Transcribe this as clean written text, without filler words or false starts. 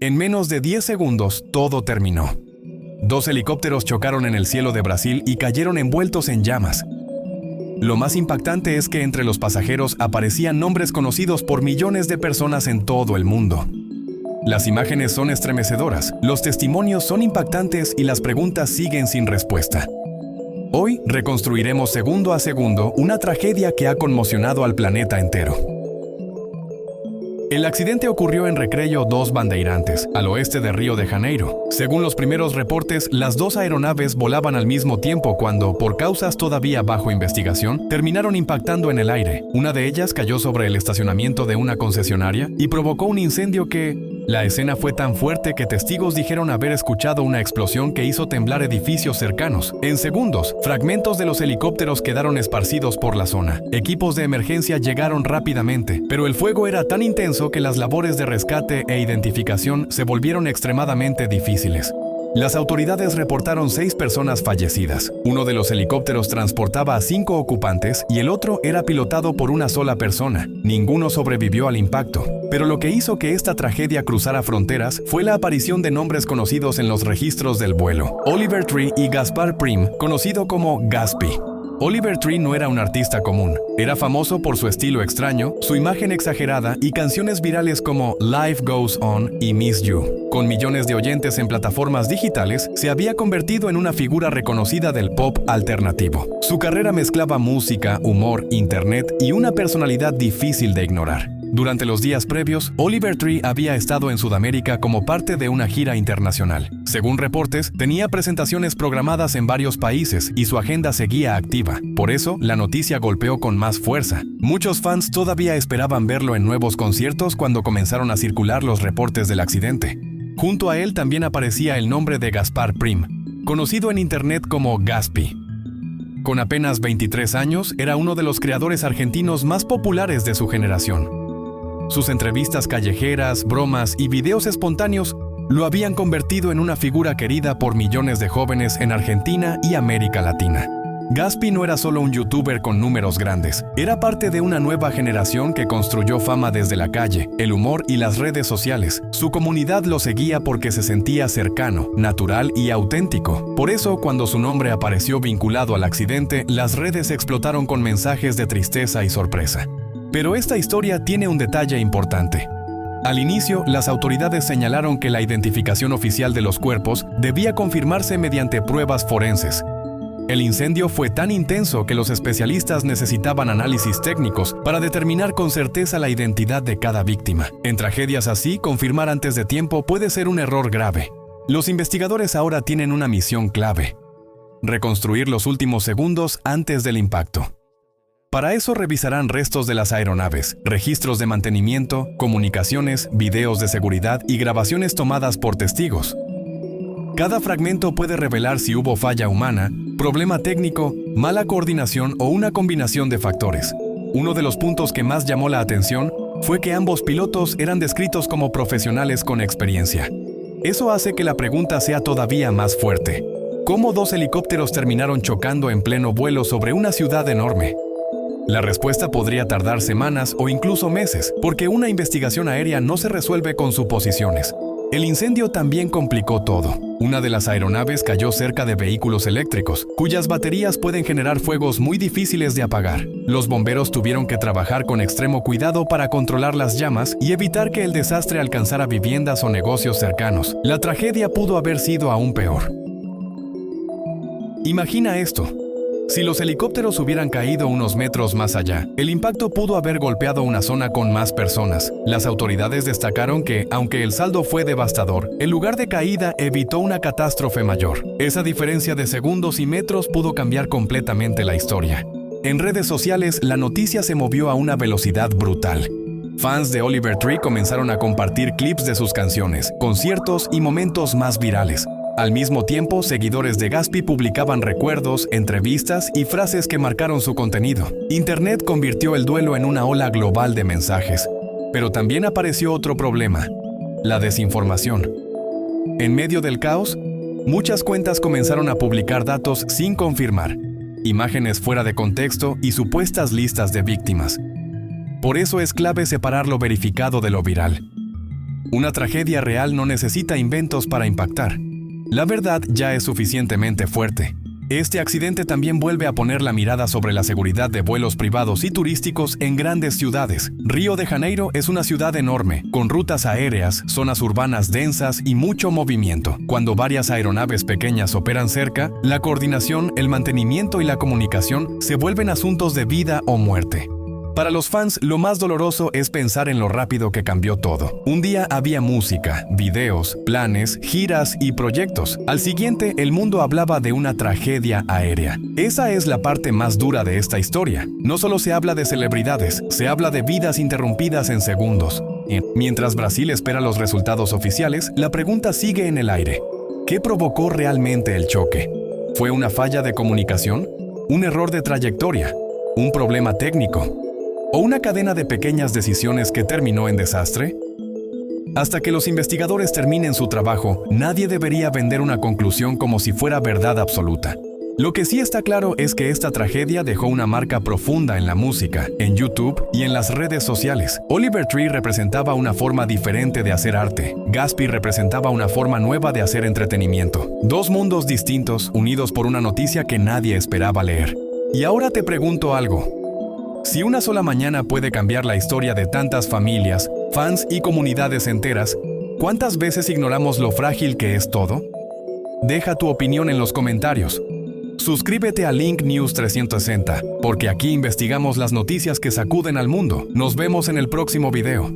En menos de 10 segundos, todo terminó. 2 helicópteros chocaron en el cielo de Brasil y cayeron envueltos en llamas. Lo más impactante es que entre los pasajeros aparecían nombres conocidos por millones de personas en todo el mundo. Las imágenes son estremecedoras, los testimonios son impactantes y las preguntas siguen sin respuesta. Hoy reconstruiremos segundo a segundo una tragedia que ha conmocionado al planeta entero. El accidente ocurrió en Recreio dos Bandeirantes, al oeste de Río de Janeiro. Según los primeros reportes, las dos aeronaves volaban al mismo tiempo cuando, por causas todavía bajo investigación, terminaron impactando en el aire. Una de ellas cayó sobre el estacionamiento de una concesionaria y provocó un incendio que... La escena fue tan fuerte que testigos dijeron haber escuchado una explosión que hizo temblar edificios cercanos. En segundos, fragmentos de los helicópteros quedaron esparcidos por la zona. Equipos de emergencia llegaron rápidamente, pero el fuego era tan intenso que las labores de rescate e identificación se volvieron extremadamente difíciles. Las autoridades reportaron 6 personas fallecidas. Uno de los helicópteros transportaba a 5 ocupantes y el otro era pilotado por una sola persona. Ninguno sobrevivió al impacto. Pero lo que hizo que esta tragedia cruzara fronteras fue la aparición de nombres conocidos en los registros del vuelo: Oliver Tree y Gaspar Prim, conocido como Gaspi. Oliver Tree no era un artista común. Era famoso por su estilo extraño, su imagen exagerada y canciones virales como Life Goes On y Miss You. Con millones de oyentes en plataformas digitales, se había convertido en una figura reconocida del pop alternativo. Su carrera mezclaba música, humor, internet y una personalidad difícil de ignorar. Durante los días previos, Oliver Tree había estado en Sudamérica como parte de una gira internacional. Según reportes, tenía presentaciones programadas en varios países y su agenda seguía activa. Por eso, la noticia golpeó con más fuerza. Muchos fans todavía esperaban verlo en nuevos conciertos cuando comenzaron a circular los reportes del accidente. Junto a él también aparecía el nombre de Gaspar Prim, conocido en internet como Gaspi. Con apenas 23 años, era uno de los creadores argentinos más populares de su generación. Sus entrevistas callejeras, bromas y videos espontáneos lo habían convertido en una figura querida por millones de jóvenes en Argentina y América Latina. Gaspi no era solo un youtuber con números grandes, era parte de una nueva generación que construyó fama desde la calle, el humor y las redes sociales. Su comunidad lo seguía porque se sentía cercano, natural y auténtico. Por eso, cuando su nombre apareció vinculado al accidente, las redes explotaron con mensajes de tristeza y sorpresa. Pero esta historia tiene un detalle importante. Al inicio, las autoridades señalaron que la identificación oficial de los cuerpos debía confirmarse mediante pruebas forenses. El incendio fue tan intenso que los especialistas necesitaban análisis técnicos para determinar con certeza la identidad de cada víctima. En tragedias así, confirmar antes de tiempo puede ser un error grave. Los investigadores ahora tienen una misión clave: reconstruir los últimos segundos antes del impacto. Para eso revisarán restos de las aeronaves, registros de mantenimiento, comunicaciones, videos de seguridad y grabaciones tomadas por testigos. Cada fragmento puede revelar si hubo falla humana, problema técnico, mala coordinación o una combinación de factores. Uno de los puntos que más llamó la atención fue que ambos pilotos eran descritos como profesionales con experiencia. Eso hace que la pregunta sea todavía más fuerte. ¿Cómo 2 helicópteros terminaron chocando en pleno vuelo sobre una ciudad enorme? La respuesta podría tardar semanas o incluso meses, porque una investigación aérea no se resuelve con suposiciones. El incendio también complicó todo. Una de las aeronaves cayó cerca de vehículos eléctricos, cuyas baterías pueden generar fuegos muy difíciles de apagar. Los bomberos tuvieron que trabajar con extremo cuidado para controlar las llamas y evitar que el desastre alcanzara viviendas o negocios cercanos. La tragedia pudo haber sido aún peor. Imagina esto. Si los helicópteros hubieran caído unos metros más allá, el impacto pudo haber golpeado una zona con más personas. Las autoridades destacaron que, aunque el saldo fue devastador, el lugar de caída evitó una catástrofe mayor. Esa diferencia de segundos y metros pudo cambiar completamente la historia. En redes sociales, la noticia se movió a una velocidad brutal. Fans de Oliver Tree comenzaron a compartir clips de sus canciones, conciertos y momentos más virales. Al mismo tiempo, seguidores de Gaspi publicaban recuerdos, entrevistas y frases que marcaron su contenido. Internet convirtió el duelo en una ola global de mensajes. Pero también apareció otro problema: la desinformación. En medio del caos, muchas cuentas comenzaron a publicar datos sin confirmar, imágenes fuera de contexto y supuestas listas de víctimas. Por eso es clave separar lo verificado de lo viral. Una tragedia real no necesita inventos para impactar. La verdad ya es suficientemente fuerte. Este accidente también vuelve a poner la mirada sobre la seguridad de vuelos privados y turísticos en grandes ciudades. Río de Janeiro es una ciudad enorme, con rutas aéreas, zonas urbanas densas y mucho movimiento. Cuando varias aeronaves pequeñas operan cerca, la coordinación, el mantenimiento y la comunicación se vuelven asuntos de vida o muerte. Para los fans, lo más doloroso es pensar en lo rápido que cambió todo. Un día había música, videos, planes, giras y proyectos. Al siguiente, el mundo hablaba de una tragedia aérea. Esa es la parte más dura de esta historia. No solo se habla de celebridades, se habla de vidas interrumpidas en segundos. Mientras Brasil espera los resultados oficiales, la pregunta sigue en el aire. ¿Qué provocó realmente el choque? ¿Fue una falla de comunicación? ¿Un error de trayectoria? ¿Un problema técnico? ¿O una cadena de pequeñas decisiones que terminó en desastre? Hasta que los investigadores terminen su trabajo, nadie debería vender una conclusión como si fuera verdad absoluta. Lo que sí está claro es que esta tragedia dejó una marca profunda en la música, en YouTube y en las redes sociales. Oliver Tree representaba una forma diferente de hacer arte. Gatsby representaba una forma nueva de hacer entretenimiento. Dos mundos distintos, unidos por una noticia que nadie esperaba leer. Y ahora te pregunto algo. Si una sola mañana puede cambiar la historia de tantas familias, fans y comunidades enteras, ¿cuántas veces ignoramos lo frágil que es todo? Deja tu opinión en los comentarios. Suscríbete a Link News 360, porque aquí investigamos las noticias que sacuden al mundo. Nos vemos en el próximo video.